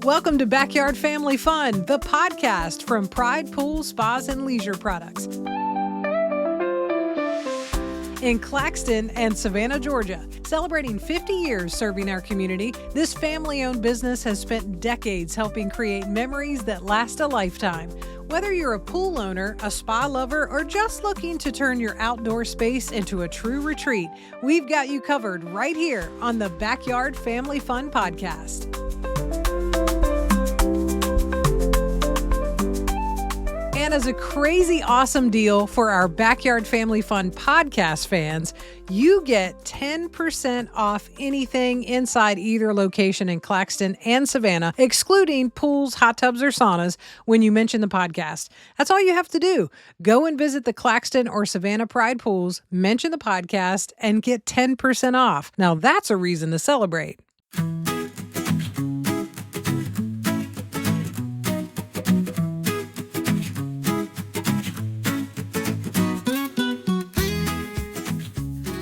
Welcome to Backyard Family Fun, the podcast from Pride Pools, Spas, and Leisure Products. In Claxton and Savannah, Georgia, celebrating 50 years serving our community, this family-owned business has spent decades helping create memories that last a lifetime. Whether you're a pool owner, a spa lover, or just looking to turn your outdoor space into a true retreat, we've got you covered right here on the Backyard Family Fun podcast. And as a crazy awesome deal for our Backyard Family Fun podcast fans, you get 10% off anything inside either location in Claxton and Savannah, excluding pools, hot tubs, or saunas when you mention the podcast. That's all you have to do. Go and visit the Claxton or Savannah Pride pools, mention the podcast, and get 10% off. Now that's a reason to celebrate.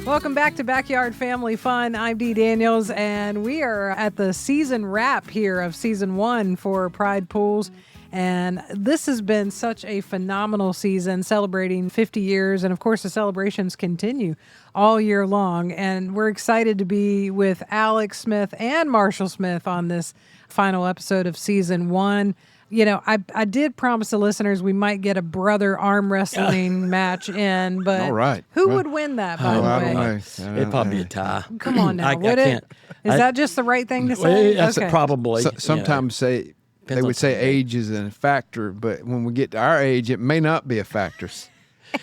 Welcome back to Backyard Family Fun. I'm Dee Daniels, and we are at the season wrap here of season 1 for Pride Pools. And this has been such a phenomenal season, celebrating 50 years. And of course, the celebrations continue all year long. And we're excited to be with Alex Smith and Marshall Smith on this final episode of season 1. You know, I did promise the listeners we might get a brother arm wrestling match in, but all right. Who would win that, by the way? I don't know. It'd probably be a tie. Come on now. Would it? Is that just the right thing to say? That's probably. Sometimes they would say age is a factor, but when we get to our age, it may not be a factor.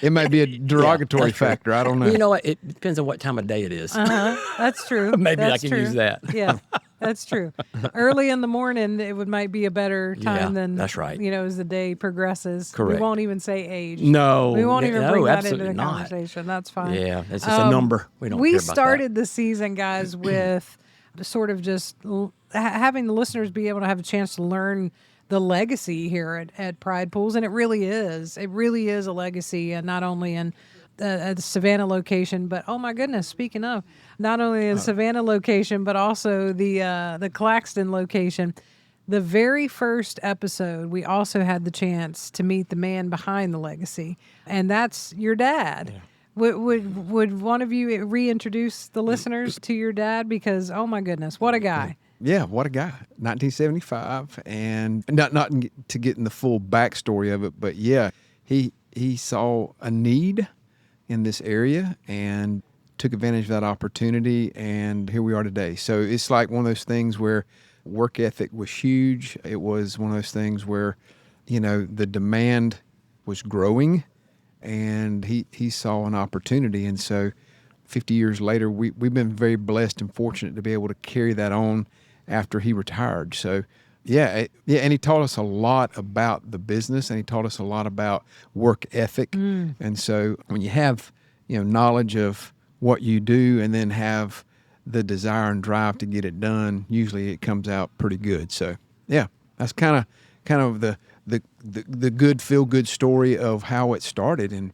It might be a derogatory factor. I don't know. You know what? It depends on what time of day it is. That's true. Maybe That's I can use that. Yeah, that's true. Early in the morning, might be a better time than, that's right. You know, as the day progresses. Correct. We won't even say age. No. We won't even bring that into the not. conversation. That's fine. Yeah, it's just a number. We don't care We about started the season, guys, with sort of just having the listeners be able to have a chance to learn the legacy here at Pride Pools, and it really is a legacy, and not only in the Savannah location, but oh my goodness, speaking of, not only in Savannah location, but also the Claxton location. The very first episode, we also had the chance to meet the man behind the legacy, and that's your dad. Yeah. Would one of you reintroduce the listeners to your dad? Because oh my goodness, what a guy. Yeah, what a guy. 1975, and not to get in the full backstory of it, but yeah, he saw a need in this area and took advantage of that opportunity, and here we are today. So it's like one of those things where work ethic was huge. It was one of those things where, you know, the demand was growing, and he saw an opportunity, and so 50 years later, we've been very blessed and fortunate to be able to carry that on after he retired. So, and he taught us a lot about the business, and he taught us a lot about work ethic. And so when you have, you know, knowledge of what you do and then have the desire and drive to get it done, usually it comes out pretty good. So, yeah, that's kind of the good feel-good story of how it started. And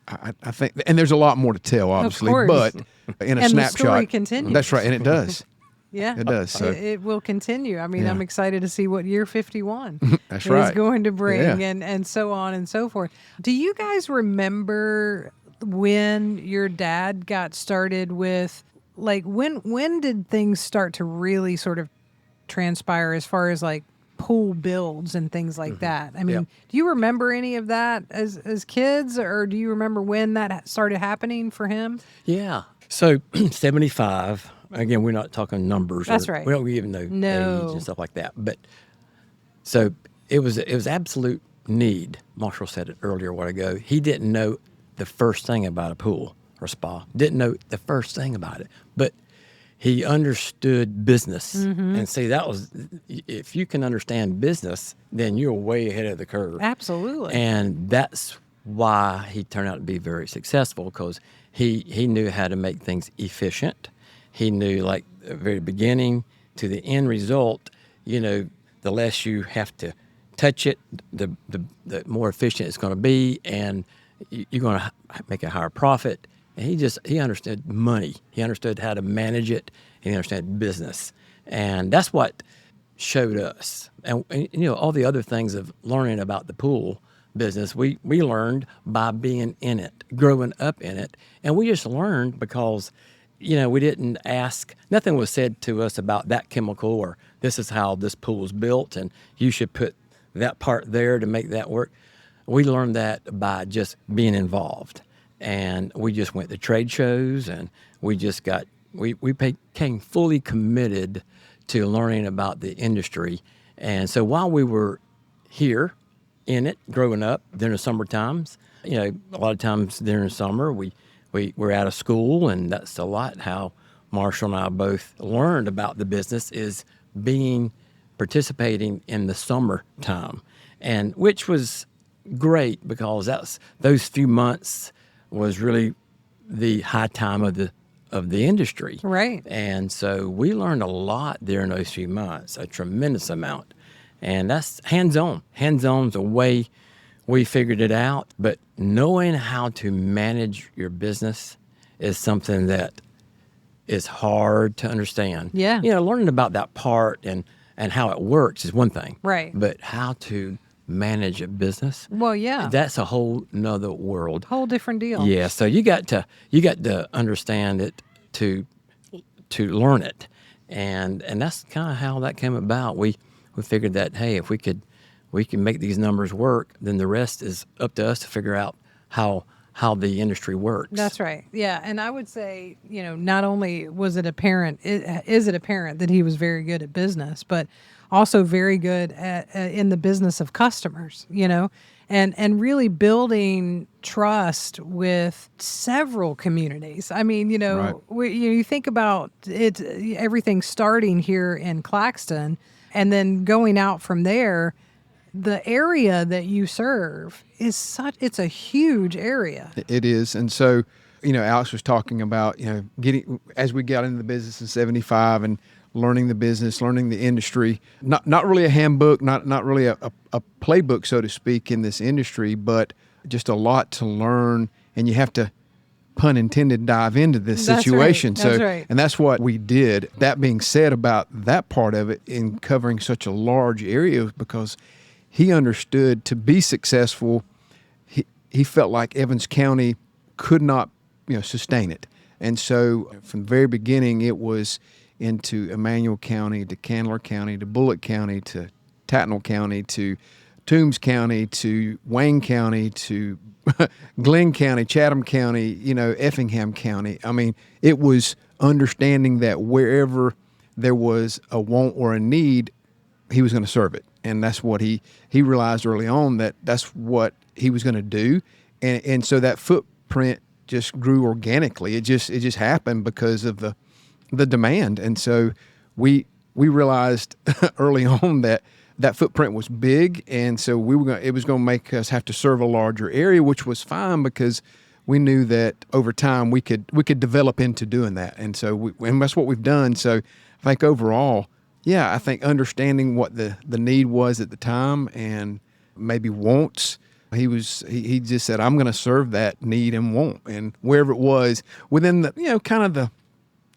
I think, and there's a lot more to tell, obviously, but in a snapshot. The story continues. That's right, and it does. Yeah, it does. So. It will continue. I mean, I'm excited to see what year 51 That's right. is going to bring, and so on and so forth. Do you guys remember when your dad got started with, like, when did things start to really sort of transpire as far as like pool builds and things like that? I mean, do you remember any of that as kids, or do you remember when that started happening for him? Yeah. So 75. Again, we're not talking numbers. That's right. We don't even know age and stuff like that. But so it was absolute need. Marshall said it earlier a while ago. He didn't know the first thing about a pool or spa. Didn't know the first thing about it. But he understood business. And see, that was, if you can understand business, then you're way ahead of the curve. Absolutely. And that's why he turned out to be very successful, because he knew how to make things efficient. He knew, like, the very beginning to the end result, you know, the less you have to touch it, the more efficient it's going to be, and you're going to make a higher profit. And he understood money. He understood how to manage it. He understood business. And that's what showed us. And all the other things of learning about the pool business, we learned by being in it, growing up in it. And we just learned because, we didn't ask, nothing was said to us about that chemical or this is how this pool is built and you should put that part there to make that work. We learned that by just being involved. And we just went to trade shows and we just became fully committed to learning about the industry. And so while we were here in it, growing up during the summer times, a lot of times during the summer, we're out of school, and that's a lot how Marshall and I both learned about the business is participating in the summertime, and which was great because those few months was really the high time of the industry. Right. And so we learned a lot during those few months, a tremendous amount. And that's hands-on. Hands-on's a way we figured it out. But knowing how to manage your business is something that is hard to understand. Yeah. Learning about that part and how it works is one thing. Right. But how to manage a business, Well, yeah. that's a whole nother world. Whole different deal. Yeah, so you got to understand it to learn it, and that's kind of how that came about. We figured that, hey, if we can make these numbers work, then the rest is up to us to figure out how the industry works. That's right. Yeah, and I would say, not only is it apparent that he was very good at business, but also very good at in the business of customers, and really building trust with several communities. I mean, Right. you think about it, everything starting here in Claxton and then going out from there. The area that you serve it's a huge area. It is. And so, Alex was talking about, getting, as we got into the business in 75 and learning the business, learning the industry, not really a handbook, not really a playbook, so to speak, in this industry, but just a lot to learn. And you have to, pun intended, dive into this That's situation. right. That's right. And that's what we did. That being said, about that part of it in covering such a large area, because he understood to be successful, he felt like Evans County could not, sustain it. And so from the very beginning, it was into Emmanuel County, to Candler County, to Bullitt County, to Tattnall County, to Toombs County, to Wayne County, to Glenn County, Chatham County, Effingham County. I mean, it was understanding that wherever there was a want or a need, he was going to serve it. And that's what he realized early on, that that's what he was going to do. And so that footprint just grew organically. It just happened because of the demand. And so we realized early on that footprint was big. And so it was going to make us have to serve a larger area, which was fine because we knew that over time we could develop into doing that. And so and that's what we've done. So I think overall, yeah, I think understanding what the need was at the time and maybe wants, he just said, I'm going to serve that need and want. And wherever it was within the, kind of the,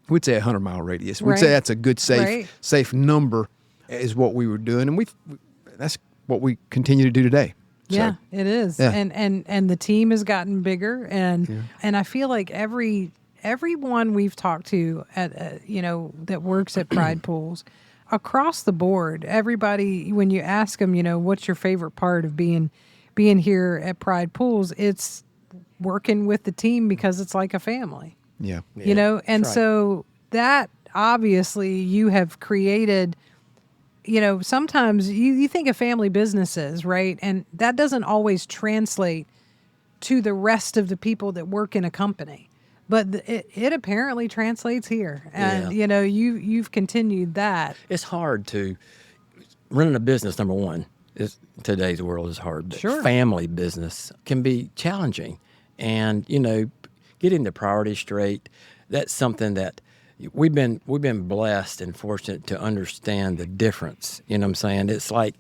we'd say 100-mile radius. We'd say that's a good, safe number is what we were doing. And that's what we continue to do today. Yeah, So, it is. yeah. And the team has gotten bigger. And I feel like everyone we've talked to at, that works at Pride Pools, across the board, everybody, when you ask them, what's your favorite part of being here at Pride Pools, it's working with the team because it's like a family. Yeah. And right. so that obviously you have created, sometimes you think of family businesses, right? And that doesn't always translate to the rest of the people that work in a company. But it apparently translates here. And, you've continued that. It's hard to running a business. Number one, today's world is hard. But Sure. Family business can be challenging, and getting the priorities straight. That's something that we've been blessed and fortunate to understand the difference. You know what I'm saying? It's like,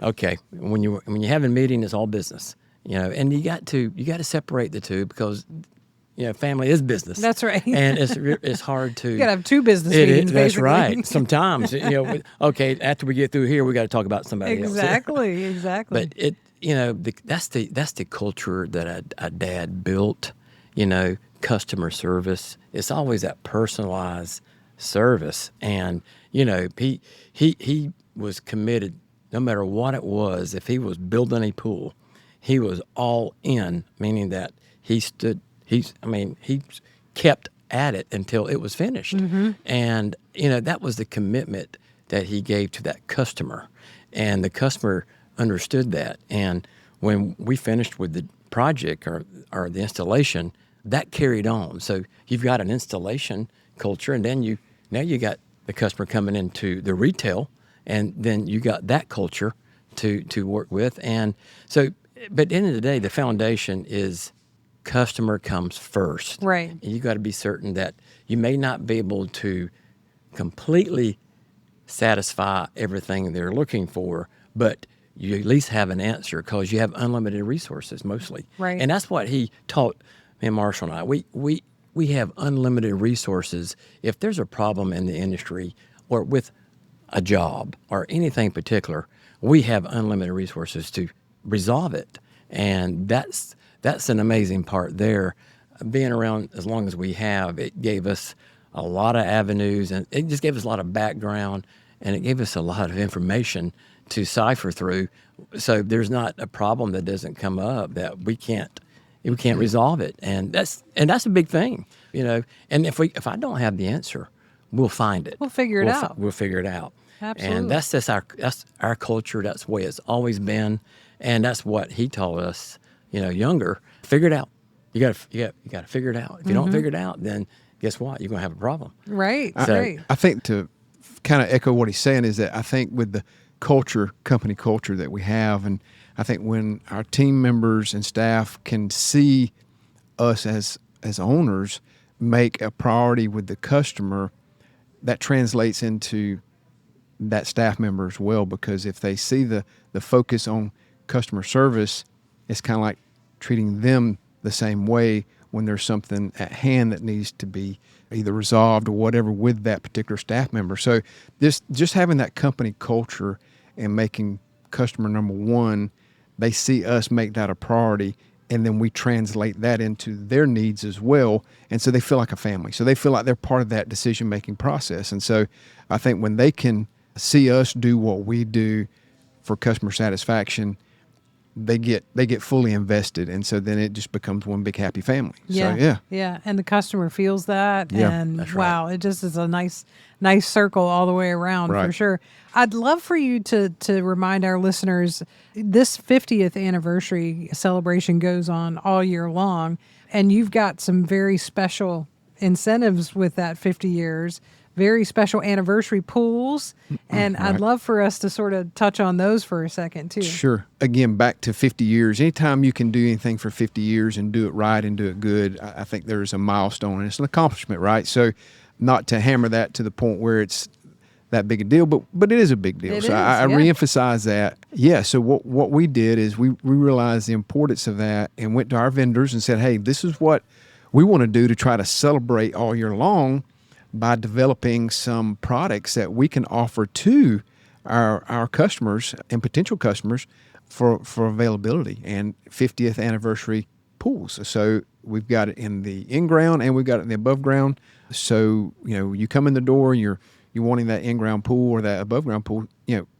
okay, when you have a meeting, it's all business. And you got to separate the two because family is business. That's right. And it's hard to. You got to have two business meetings, That's basically. right. Sometimes, okay, after we get through here, we got to talk about somebody else. Exactly. But that's the culture that a dad built. Customer service. It's always that personalized service, and he was committed no matter what it was. If he was building a pool, he was all in, meaning that he kept at it until it was finished. And that was the commitment that he gave to that customer, and the customer understood that. And when we finished with the project or the installation, that carried on. So you've got an installation culture, and then now you got the customer coming into the retail, and then you got that culture to work with. And so, but at the end of the day, the foundation is customer comes first. Right. And you got to be certain that you may not be able to completely satisfy everything they're looking for, but you at least have an answer because you have unlimited resources mostly. Right. And that's what he taught me and Marshall and I. We have unlimited resources. If there's a problem in the industry or with a job or anything particular, we have unlimited resources to resolve it. And that's an amazing part there. Being around as long as we have, it gave us a lot of avenues, and it just gave us a lot of background, and it gave us a lot of information to cipher through. So there's not a problem that doesn't come up that we can't resolve it, and that's a big thing, And if I don't have the answer, we'll find it. We'll figure it out. We'll figure it out. Absolutely. And that's our culture. That's the way it's always been, and that's what he taught us. Younger, figure it out. You got to figure it out. If you don't figure it out, then guess what? You're gonna have a problem. Right. So, I think to kind of echo what he's saying is that I think with the company culture that we have, and I think when our team members and staff can see us as owners make a priority with the customer, that translates into that staff member as well, because if they see the focus on customer service, it's kind of like treating them the same way when there's something at hand that needs to be either resolved or whatever with that particular staff member. So just having that company culture and making customer number one, they see us make that a priority, and then we translate that into their needs as well. And so they feel like a family. So they feel like they're part of that decision-making process. And so I think when they can see us do what we do for customer satisfaction, they get fully invested, and so then it just becomes one big happy family. Yeah. So, Yeah. And the customer feels that. Yeah, and that's wow, right. it just is a nice circle all the way around for Right. sure. I'd love for you to remind our listeners this 50th anniversary celebration goes on all year long, and you've got some very special incentives with that 50 years. Very special anniversary pools, and I'd Right. love for us to sort of touch on those for a second too. Sure. Again, back to 50 years. Anytime you can do anything for 50 years and do it right and do it good, I think there's a milestone, and it's an accomplishment, right? So not to hammer that to the point where it's that big a deal, but it is a big deal. It So is, I yeah. reemphasize that. Yeah, so what we did is we realized the importance of that and went to our vendors and said, hey, this is what we want to do to try to celebrate all year long by developing some products that we can offer to our customers and potential customers for availability and 50th anniversary pools. So we've got it in the in-ground and we've got it in the above ground. So, you come in the door, you're wanting that in-ground pool or that above-ground pool,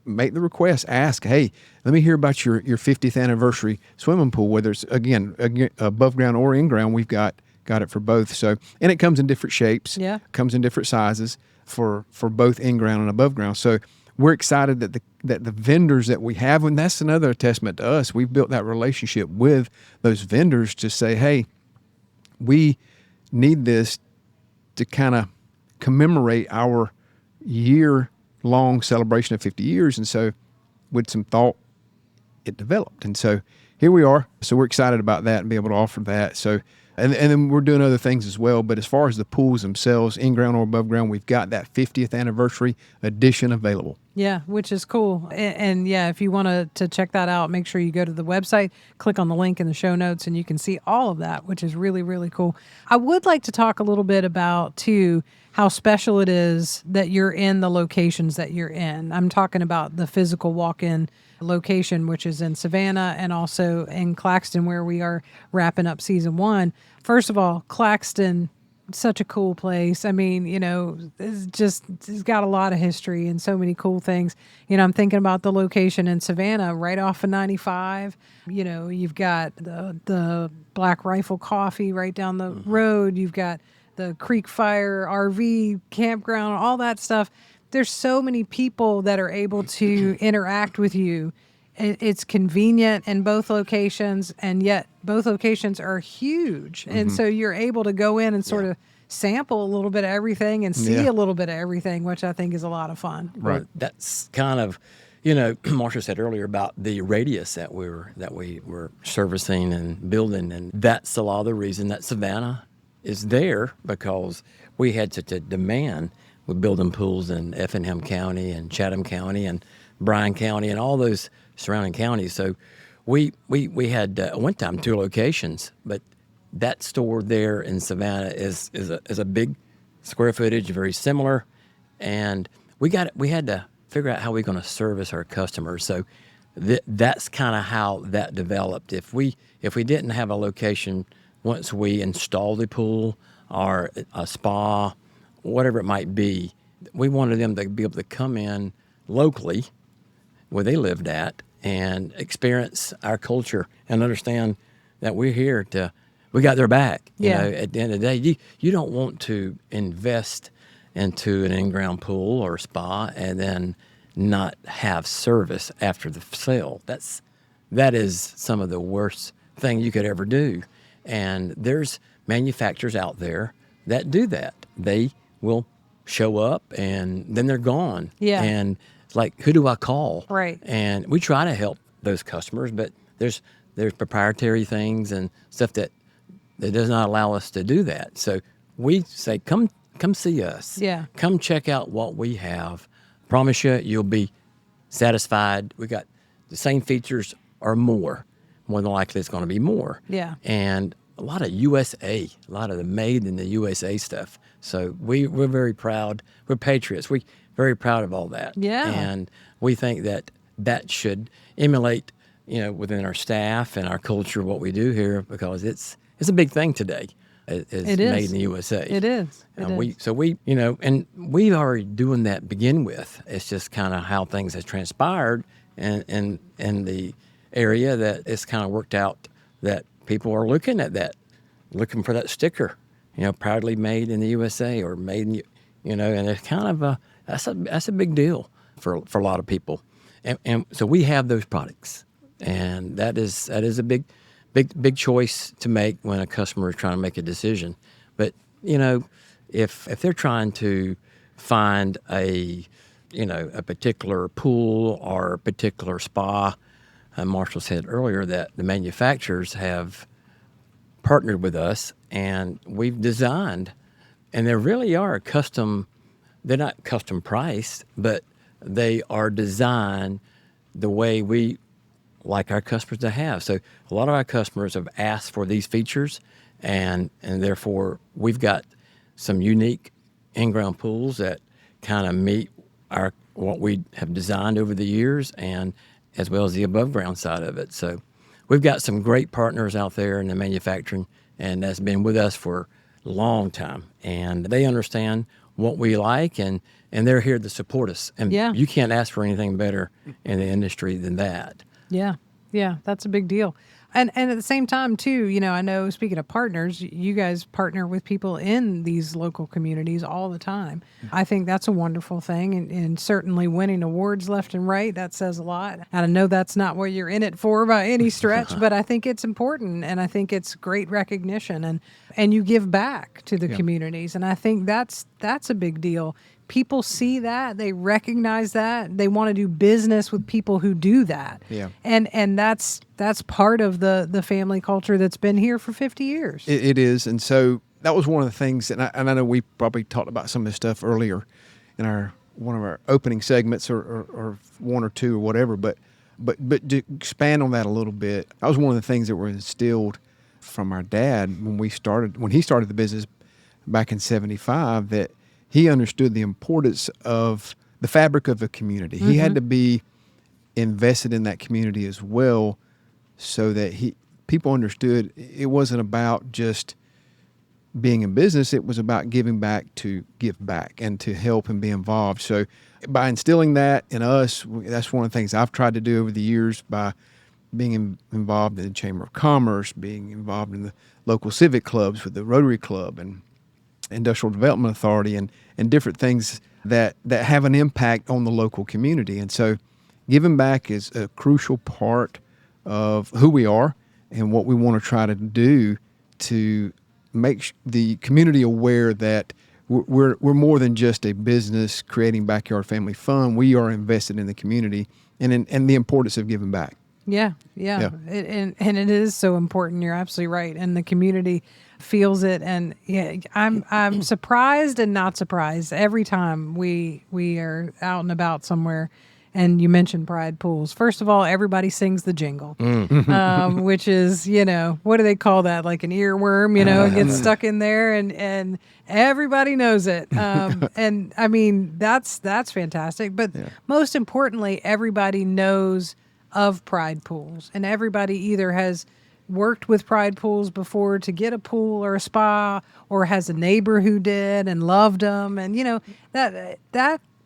make the request, ask, hey, let me hear about your 50th anniversary swimming pool, whether it's, again above ground or in-ground, we've got it for both. So, and it comes in different shapes, Yeah. comes in different sizes for both in-ground and above ground. So we're excited that the vendors that we have, and that's another testament to us, we've built that relationship with those vendors to say, hey, we need this to kind of commemorate our year-long celebration of 50 years. And so with some thought, it developed. And so here we are. So we're excited about that and be able to offer that. So, and then we're doing other things as well. But as far as the pools themselves, in-ground or above ground, we've got that 50th anniversary edition available. Yeah, which is cool. And yeah, if you want to check that out, make sure you go to the website, click on the link in the show notes, and you can see all of that, which is really, really cool. I would like to talk a little bit about, too, how special it is that you're in the locations that you're in. I'm talking about the physical walk-in location, which is in Savannah and also in Claxton, where we are wrapping up season 1. First of all, Claxton, such a cool place. I mean, it's got a lot of history and so many cool things. I'm thinking about the location in Savannah, right off of 95. You've got the Black Rifle Coffee right down the road. You've got the Creek Fire RV campground, all that stuff. There's so many people that are able to interact with you. It's convenient in both locations, and yet both locations are huge. And so you're able to go in and sort of sample a little bit of everything and see a little bit of everything, which I think is a lot of fun. Right. That's kind of, Marsha said earlier about the radius that we were servicing and building, and that's a lot of the reason that Savannah is there, because we had such a demand with building pools in Effingham County and Chatham County and Bryan County and all those surrounding counties. So we had one time 2 locations, but that store there in Savannah is a big square footage, very similar, and we had to figure out how we're going to service our customers. So that's kind of how that developed. If we didn't have a location, once we installed a pool or a spa, whatever it might be, we wanted them to be able to come in locally where they lived at and experience our culture and understand that we're here we got their back. At the end of the day, you don't want to invest into an in-ground pool or spa and then not have service after the sale. That is some of the worst thing you could ever do. And there's manufacturers out there that do that. They will show up and then they're gone. Yeah. And it's like, who do I call? Right. And we try to help those customers, but there's proprietary things and stuff that does not allow us to do that. So we say, come see us. Yeah. Come check out what we have. Promise you'll be satisfied. We got the same features or more. More than likely, it's going to be more. Yeah. And a lot of USA, a lot of the made in the USA stuff. So we're very proud. We're patriots. We're very proud of all that. Yeah. And we think that should emulate, within our staff and our culture, what we do here, because it's a big thing today. It's It is. made in the USA. It is. It is. And we already doing that to begin with. It's just kind of how things have transpired in the area that it's kind of worked out that people are looking at that, looking for that sticker, proudly made in the USA or made in, and it's kind of that's a big deal for a lot of people. And so we have those products, and that is a big choice to make when a customer is trying to make a decision. But if they're trying to find a particular pool or a particular spa, Marshall said earlier that the manufacturers have partnered with us and we've designed, and they really are custom. They're not custom priced, but they are designed the way we like our customers to have. So a lot of our customers have asked for these features, and therefore we've got some unique in-ground pools that kind of meet what we have designed over the years, and as well as the above ground side of it. So we've got some great partners out there in the manufacturing, and that's been with us for a long time, and they understand what we like, and they're here to support us. And you can't ask for anything better in the industry than that. Yeah. Yeah. That's a big deal. And at the same time, too, I know, speaking of partners, you guys partner with people in these local communities all the time. I think that's a wonderful thing. And certainly winning awards left and right, that says a lot. And I know that's not what you're in it for by any stretch, but I think it's important. And I think it's great recognition. And you give back to the communities. And I think that's a big deal. People see that, they recognize that, they want to do business with people who do that. Yeah. And that's part of the family culture that's been here for 50 years. It is. And so that was one of the things, and I know we probably talked about some of this stuff earlier in our our opening segments or one or two or whatever. But to expand on that a little bit, that was one of the things that were instilled from our dad when he started the business back in '75, that he understood the importance of the fabric of a community. He had to be invested in that community as well, so that people understood it wasn't about just being in business. It was about giving back to give back and to help and be involved. So by instilling that in us, that's one of the things I've tried to do over the years by being involved in the Chamber of Commerce, being involved in the local civic clubs with the Rotary Club and Industrial Development Authority and different things that have an impact on the local community. And so giving back is a crucial part of who we are and what we want to try to do to make the community aware that we're more than just a business creating backyard family fun. We are invested in the community and the importance of giving back. Yeah. And it is so important. You're absolutely right. And the community feels it. And yeah, I'm surprised and not surprised every time we are out and about somewhere. And you mentioned Pride Pools. First of all, everybody sings the jingle, which is, what do they call that? Like an earworm, it gets stuck in there and everybody knows it. And I mean, that's fantastic. But most importantly, everybody knows of Pride Pools, and everybody either has worked with Pride Pools before to get a pool or a spa, or has a neighbor who did and loved them. And,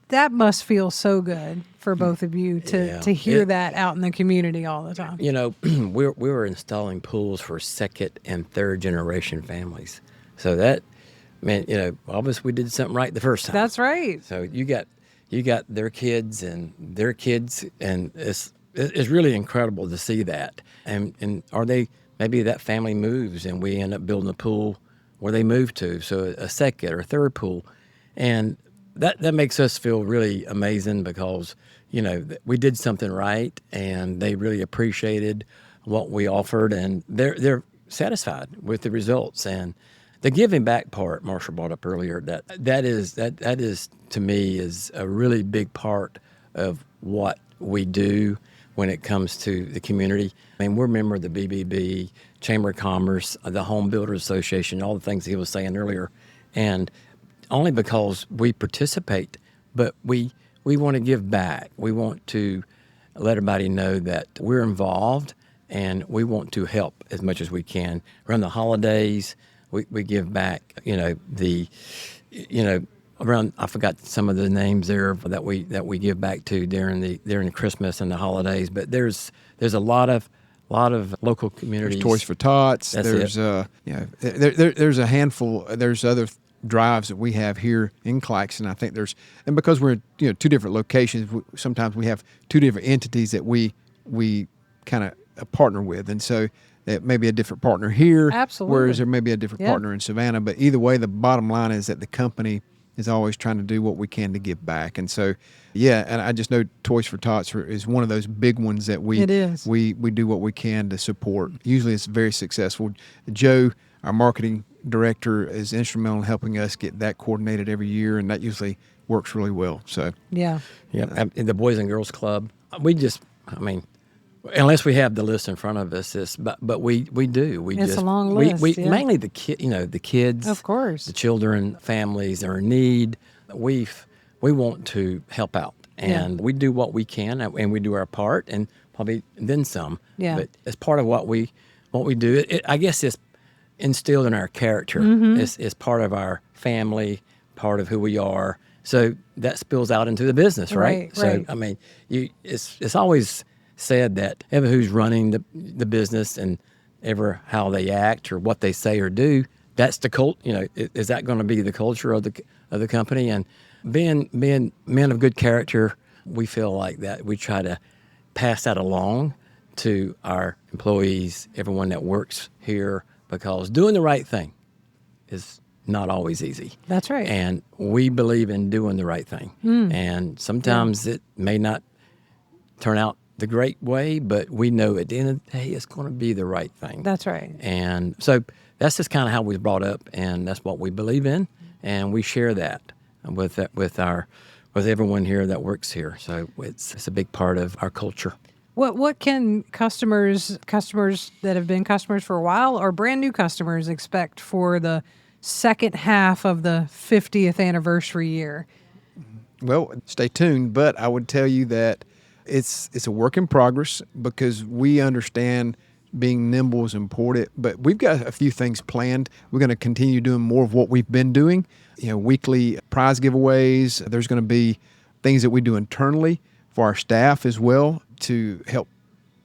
that must feel so good for both of you to hear that out in the community all the time. We were installing pools for second and third generation families. So that meant, obviously we did something right the first time. That's right. So you got their kids and their kids, and it's really incredible to see that. And maybe that family moves and we end up building a pool where they move to. So a second or third pool. And that makes us feel really amazing because, we did something right and they really appreciated what we offered, and they're satisfied with the results. And the giving back part Marshall brought up earlier, that is to me is a really big part of what we do when it comes to the community. I mean, we're a member of the BBB, Chamber of Commerce, the Home Builders Association, all the things he was saying earlier. And only because we participate, but we want to give back. We want to let everybody know that we're involved and we want to help as much as we can. Around the holidays, we give back, around, I forgot some of the names there that we give back to during the Christmas and the holidays, but there's a lot of local communities. There's Toys for Tots. That's there's a handful. There's other drives that we have here in Claxton. I think and because we're in two different locations, sometimes we have two different entities that we kind of partner with, and so it may be a different partner here. Absolutely. Whereas there may be a different partner in Savannah. But either way, the bottom line is that the company is always trying to do what we can to give back. And so, and I just know Toys for Tots is one of those big ones that we do what we can to support. Usually it's very successful. Joe, our marketing director, is instrumental in helping us get that coordinated every year, and that usually works really well. So in the Boys and Girls Club, unless we have the list in front of us, but we do. It's a long list. Mainly the kids, of course, the children, families are in need. We want to help out, and we do what we can, and we do our part, and probably then some. Yeah. But as part of what we do, I guess it's instilled in our character. It's part of our family, part of who we are. So that spills out into the business, right? So I mean, it's always said that ever who's running the business and ever how they act or what they say or do, that's the cult. Is that going to be the culture of the company? And being men of good character, we feel like that we try to pass that along to our employees, everyone that works here, because doing the right thing is not always easy. That's right. And we believe in doing the right thing. And sometimes it may not turn out the great way, but we know at the end of the day, it's going to be the right thing. That's right. And so that's just kind of how we was brought up, and that's what we believe in, and we share that with with everyone here that works here. So it's a big part of our culture. What can customers that have been customers for a while or brand new customers expect for the second half of the 50th anniversary year? Well, stay tuned, but I would tell you that it's a work in progress because we understand being nimble is important, but we've got a few things planned. We're going to continue doing more of what we've been doing, weekly prize giveaways. There's going to be things that we do internally for our staff as well to help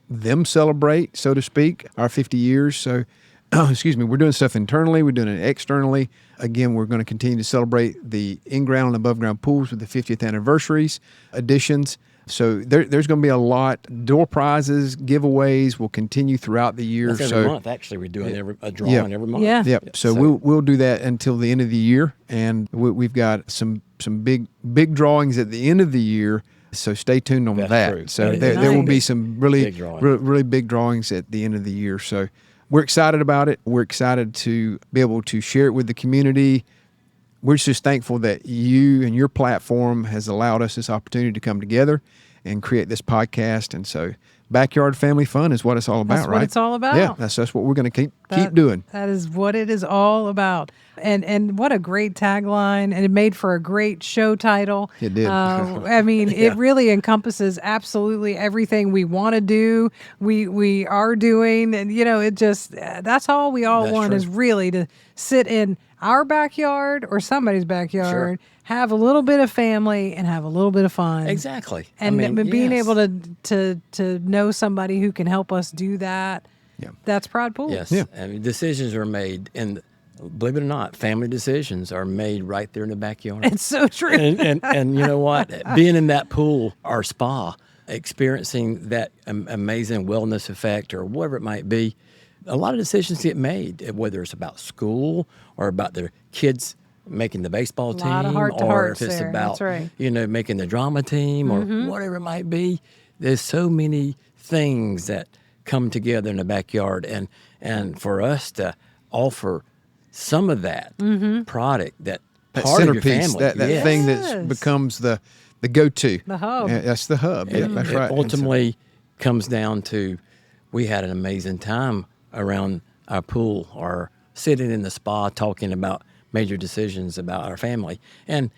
them celebrate, so to speak, our 50 years. So, excuse me, we're doing stuff internally, we're doing it externally. Again, we're going to continue to celebrate the in-ground and above-ground pools with the 50th anniversaries editions. So there's going to be a lot. Door prizes, giveaways will continue throughout the year. That's every month, actually. We're doing a drawing every month. Yeah. Yep. So we'll do that until the end of the year, and we've got some big drawings at the end of the year. So stay tuned on That's that. true. So That there will be big- some really big drawings. really big drawings at the end of the year. So we're excited about it. We're excited to be able to share it with the community. We're just thankful that you and your platform has allowed us this opportunity to come together and create this podcast. And so backyard family fun is what it's all about, That's right? what it's all about. Yeah, that's what we're going to keep doing. That is what it is all about. And what a great tagline, and it made for a great show title. It did. I mean, it really encompasses absolutely everything we want to do, we are doing, and it just that's all we all That's want true. is really to sit in our backyard or somebody's backyard, have a little bit of family, and have a little bit of fun. Exactly. And being yes. able to know somebody who can help us do that. Yeah. That's Pride Pool. Yes. Yeah. I mean, decisions are made, and believe it or not, family decisions are made right there in the backyard. It's so true. and you know what? Being in that pool or spa, experiencing that amazing wellness effect or whatever it might be, a lot of decisions get made, whether it's about school or about their kids making the baseball team, Lot of or heart-to-hearts if it's there. about That's right. making the drama team or whatever it might be. There's so many things that come together in the backyard, and for us to offer some of that product, that That part of your centerpiece, family, that Yes. thing that becomes the go-to. The hub. Yeah, that's the hub. Yeah, that's it right. And so- ultimately comes down to, we had an amazing time around our pool or sitting in the spa talking about major decisions about our family. And,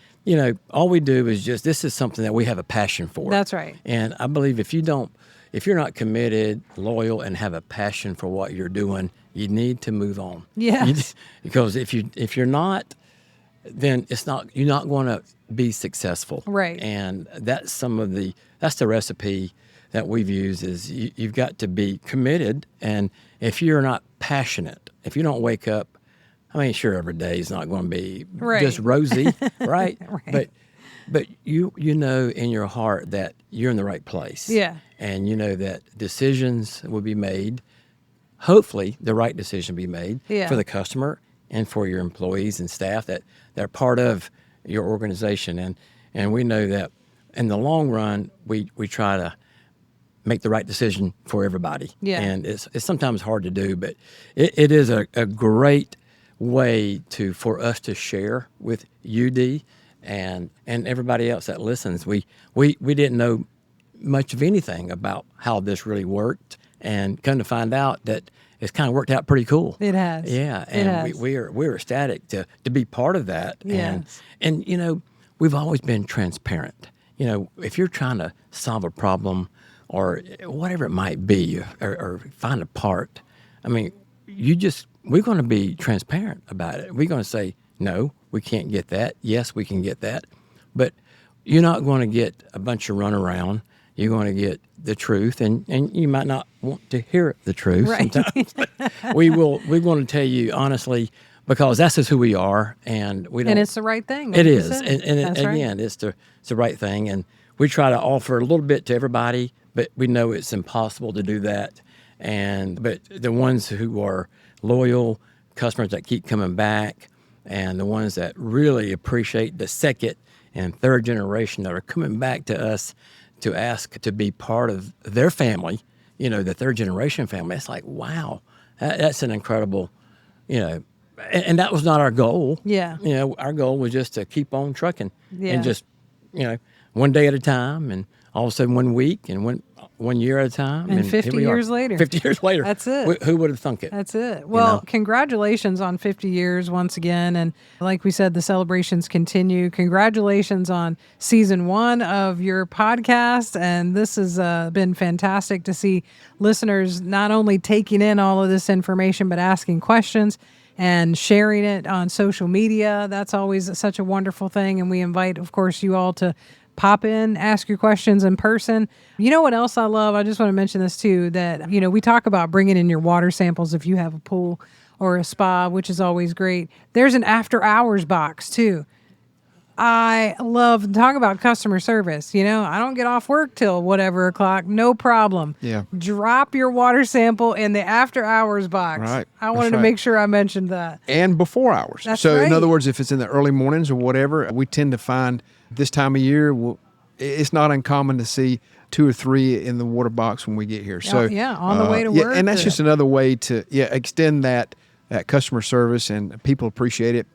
all we do is this is something that we have a passion for. That's right. And I believe if you're not committed, loyal, and have a passion for what you're doing, you need to move on. Yes. Because if you're not, then you're not going to be successful. Right. And that's the recipe that we've used is you've got to be committed. And if you're not passionate, if you don't wake up, sure, every day is not going to be Right. just rosy, right? Right. But you know in your heart that you're in the right place. Yeah. And you know that decisions will be made, hopefully the right decision will be made Yeah. for the customer and for your employees and staff that they're part of your organization. And we know that in the long run, we try to make the right decision for everybody. Yeah. And it's sometimes hard to do, but it is a great way for us to share with you, Dee, and everybody else that listens. We didn't know much of anything about how this really worked, and come to find out that it's kind of worked out pretty cool. It has. Yeah, It and has. we're ecstatic to be part of that. Yes. And we've always been transparent. If you're trying to solve a problem or whatever it might be, or find a part, we're going to be transparent about it. We're going to say, no, we can't get that. Yes, we can get that. But you're not going to get a bunch of runaround. You're going to get the truth, and you might not want to hear the truth Right. sometimes. We're going to tell you honestly, because that's just who we are, and we don't. And it's the right thing. It like you is, said. and That's right. again, it's the right thing, and we try to offer a little bit to everybody, but we know it's impossible to do that. But the ones who are loyal customers that keep coming back, and the ones that really appreciate the second and third generation that are coming back to us to ask to be part of their family, the third generation family, it's like, wow, that's an incredible, and that was not our goal. Yeah. Our goal was just to keep on trucking Yeah. and just one day at a time, and all of a sudden 1 week, and 1 year at a time. And here 50 we are. years later. 50 years later. That's it. Who would have thunk it? That's it. Well, know? Congratulations on 50 years once again. And like we said, the celebrations continue. Congratulations on season 1 of your podcast. And this has been fantastic to see listeners not only taking in all of this information, but asking questions and sharing it on social media. That's always such a wonderful thing. And we invite, of course, you all to pop in, ask your questions in person. You know what else I love? I just want to mention this too, that, we talk about bringing in your water samples if you have a pool or a spa, which is always great. There's an after hours box too. I love talking about customer service. I don't get off work till whatever o'clock. No problem. Yeah. Drop your water sample in the after hours box. Right. I wanted to make sure I mentioned that. And before hours. That's so right. in other words, if it's in the early mornings or whatever, we tend to find this time of year, it's not uncommon to see 2 or 3 in the water box when we get here. So on the way to work. And that's just another way to extend that customer service, and people appreciate it.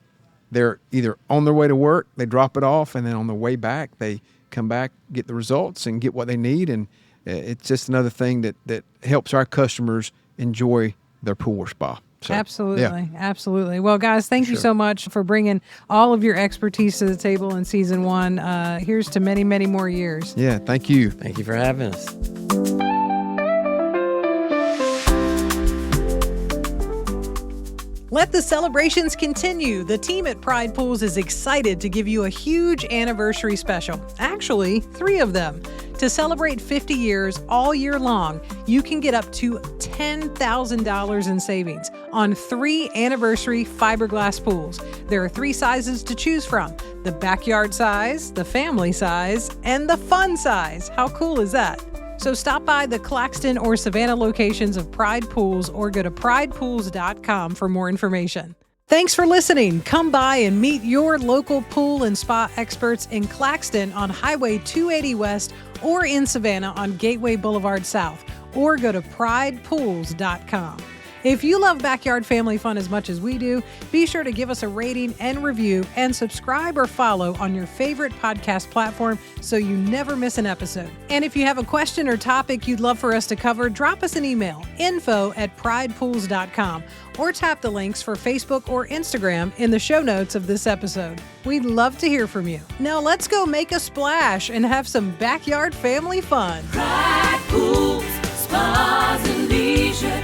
They're either on their way to work, they drop it off, and then on their way back, they come back, get the results, and get what they need. And it's just another thing that helps our customers enjoy their pool or spa. So, Absolutely. Absolutely. Well, guys, thank you so much for bringing all of your expertise to the table in season 1. Here's to many, many more years. Yeah, thank you. Thank you for having us. Let the celebrations continue. The team at Pride Pools is excited to give you a huge anniversary special. Actually, 3 of them. To celebrate 50 years all year long, you can get up to $10,000 in savings on 3 anniversary fiberglass pools. There are 3 sizes to choose from: the backyard size, the family size, and the fun size. How cool is that? So stop by the Claxton or Savannah locations of Pride Pools or go to pridepools.com for more information. Thanks for listening. Come by and meet your local pool and spa experts in Claxton on Highway 280 West or in Savannah on Gateway Boulevard South, or go to pridepools.com. If you love backyard family fun as much as we do, be sure to give us a rating and review, and subscribe or follow on your favorite podcast platform so you never miss an episode. And if you have a question or topic you'd love for us to cover, drop us an email, info@pridepools.com, or tap the links for Facebook or Instagram in the show notes of this episode. We'd love to hear from you. Now let's go make a splash and have some backyard family fun. Pride Pools, Spas and Leisure.